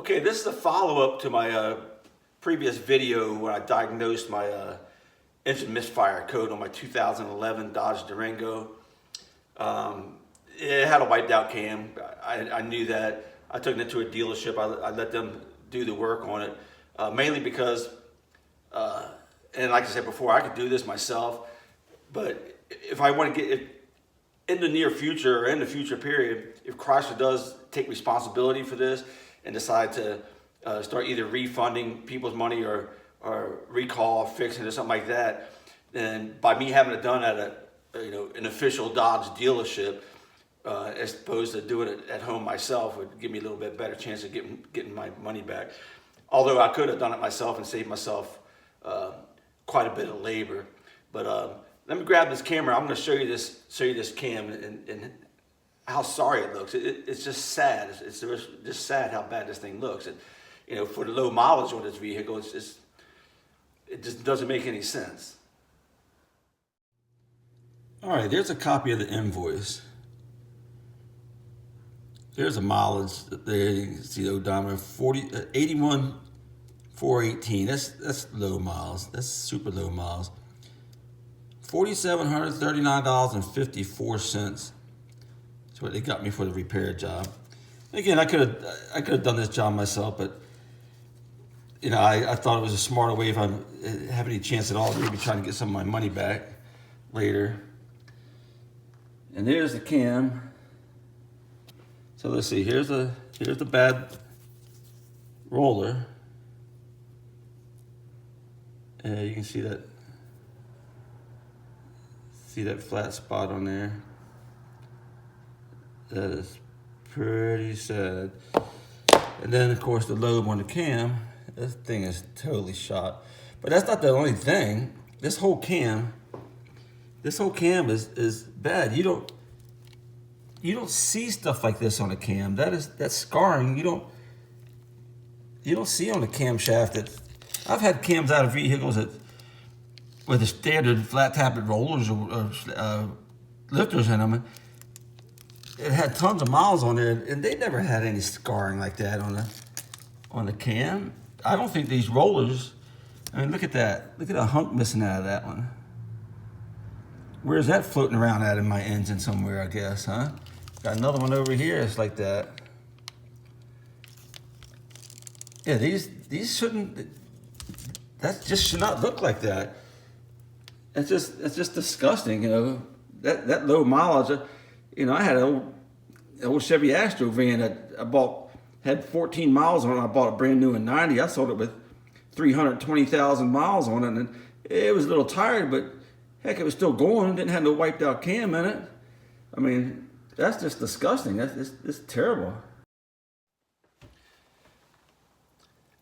Okay, this is a follow-up to my previous video where I diagnosed my engine misfire code on my 2011 Dodge Durango. It had a wiped out cam. I knew that. I took it into a dealership. I let them do the work on it, mainly because, and like I said before, I could do this myself, but if I want to get, in the near future or in the future period, if Chrysler does take responsibility for this and decide to start either refunding people's money or recall, fixing or something like that, then by me having it done at an official Dodge dealership, as opposed to doing it at home myself, would give me a little bit better chance of getting my money back. Although I could have done it myself and saved myself quite a bit of labor. But let me grab this camera. I'm going to show you this cam and how sorry it looks. It's just sad. It's just sad how bad this thing looks. And, for the low mileage on this vehicle, it just doesn't make any sense. All right, there's a copy of the invoice. There's a mileage there. You can see the odometer 81,418. That's low miles. That's super low miles. $4,739.54. That's what they got me for the repair job. Again, I could have done this job myself, but I thought it was a smarter way if I have any chance at all, maybe trying to get some of my money back later. And there's the cam. So let's see. Here's the bad roller. You can see that. See that flat spot on there? That is pretty sad. And then, of course, the lobe on the cam. This thing is totally shot. But that's not the only thing. This whole cam is bad. You don't see stuff like this on a cam. That's scarring. You don't see on the camshaft. I've had cams out of vehicles with the standard flat tappet rollers or lifters in them. It had tons of miles on there, and they never had any scarring like that on the cam. I don't think these rollers. I mean, look at that. Look at a hunk missing out of that one. Where's that floating around at in my engine somewhere? I guess, huh? Got another one over here. It's like that. Yeah, these shouldn't. That just should not look like that. It's just disgusting, That low mileage. I had an old Chevy Astro van that I bought, had 14 miles on it. I bought it brand new in '90. I sold it with 320,000 miles on it, and it was a little tired, but heck, it was still going. Didn't have no wiped out cam in it. I mean, that's just disgusting. It's terrible.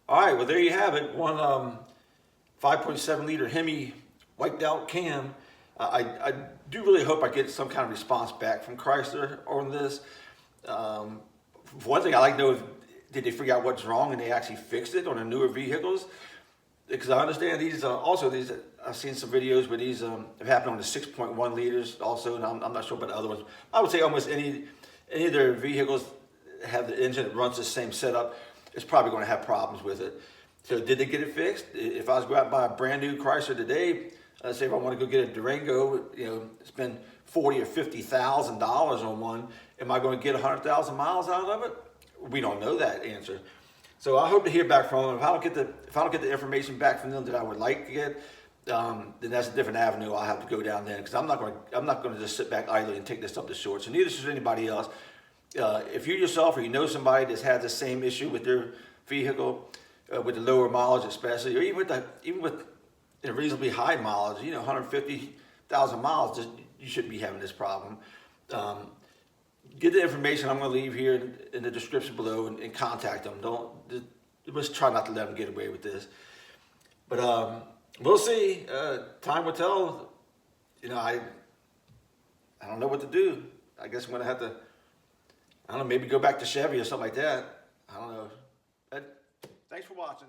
All right, well there you have it. One 5.7 liter Hemi wiped out cam. I do really hope I get some kind of response back from Chrysler on this. For one thing, I'd like to know did they figure out what's wrong and they actually fixed it on the newer vehicles? Because I understand these, I've seen some videos where these have happened on the 6.1 liters also, and I'm not sure about the other ones. I would say almost any of their vehicles have the engine that runs the same setup, it's probably going to have problems with it. So did they get it fixed? If I was going out and buy a brand new Chrysler today, say if I want to go get a Durango, spend $40,000 or $50,000 on one, am I going to get 100,000 miles out of it? We don't know that answer. So I hope to hear back from them. If I don't get the information back from them that I would like to get, then that's a different avenue I'll have to go down there, because I'm not going to just sit back idly and take this up the short. So neither should anybody else. If you yourself or you know somebody that's had the same issue with their vehicle, with the lower mileage especially, or even with reasonably high mileage, 150,000 miles, you shouldn't be having this problem. Get the information I'm going to leave here in the description below and contact them. Just try not to let them get away with this. But we'll see. Time will tell. I don't know what to do. I guess I'm going to have to, maybe go back to Chevy or something like that. I don't know. Thanks for watching.